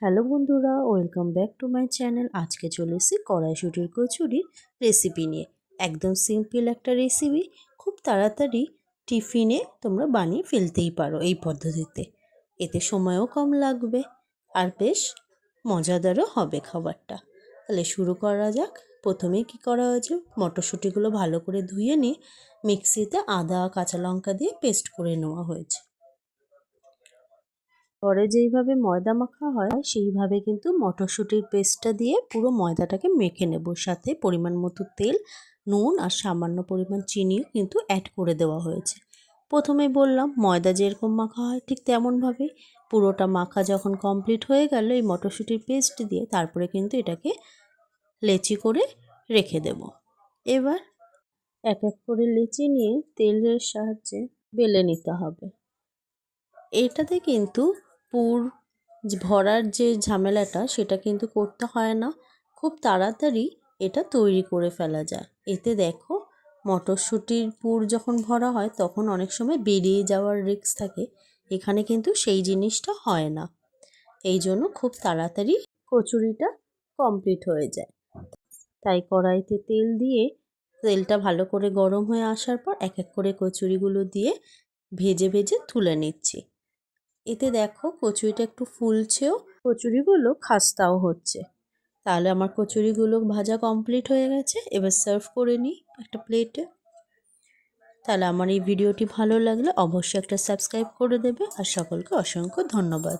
Hello বন্ধুরা, welcome back to my channel. আজকে চলে এসেছি কড়াইশুঁটির কচুরির রেসিপি নিয়ে। একদম সিম্পল একটা রেসিপি, খুব তাড়াতাড়ি টিফিনে তোমরা বানিয়ে ফেলতেই পারো এই পদ্ধতিতে। এতে সময়ও কম লাগবে আর বেশ মজাদারও হবে খাবারটা। তাহলে শুরু করা যাক। প্রথমেই কি করা হয়েছে, মটরশুঁটিগুলো ভালো করে ধুয়ে নিয়ে মিক্সিতে আদা কাঁচা লঙ্কা দিয়ে পেস্ট করে নেওয়া হয়েছে। ঘরে যেইভাবে ময়দা মাখা হয় সেইভাবে কিন্তু মটরশুঁটির পেস্টটা দিয়ে পুরো ময়দাটাকে মেখে নেব। সাথে পরিমাণ মতো তেল, নুন আর সামান্য পরিমাণ চিনিও কিন্তু অ্যাড করে দেওয়া হয়েছে। প্রথমেই বললাম ময়দা যেরকম মাখা হয় ঠিক তেমনভাবেই পুরোটা মাখা যখন কমপ্লিট হয়ে গেল এই মটরশুঁটির পেস্ট দিয়ে, তারপরে কিন্তু এটাকে লেচি করে রেখে দেব। এবার এক এক করে লেচি নিয়ে তেলের সাহায্যে বেলে নিতে হবে। এটাতে কিন্তু পুর ভরার যে ঝামেলাটা সেটা কিন্তু করতে হয় না, খুব তাড়াতাড়ি এটা তৈরি করে ফেলা যায়। এতে দেখো মটরশুঁটির পুর যখন ভরা হয় তখন অনেক সময় বেরিয়ে যাওয়ার রিস্ক থাকে, এখানে কিন্তু সেই জিনিসটা হয় না। এই জন্য খুব তাড়াতাড়ি কচুরিটা কমপ্লিট হয়ে যায়। তাই কড়াইতে তেল দিয়ে তেলটা ভালো করে গরম হয়ে আসার পর এক এক করে কচুরিগুলো দিয়ে ভেজে ভেজে তুলে নিচ্ছি। এতে দেখো কচুরিটা একটু ফুলছেও, কচুরিগুলো খাস্তাও হচ্ছে। তাহলে আমার কচুরিগুলো ভাজা কমপ্লিট হয়ে গেছে। এবার সার্ভ করে নিই একটা প্লেটে। তাহলে আমার এই ভিডিওটি ভালো লাগলে অবশ্যই একটা সাবস্ক্রাইব করে দেবে আর সকলকে অসংখ্য ধন্যবাদ।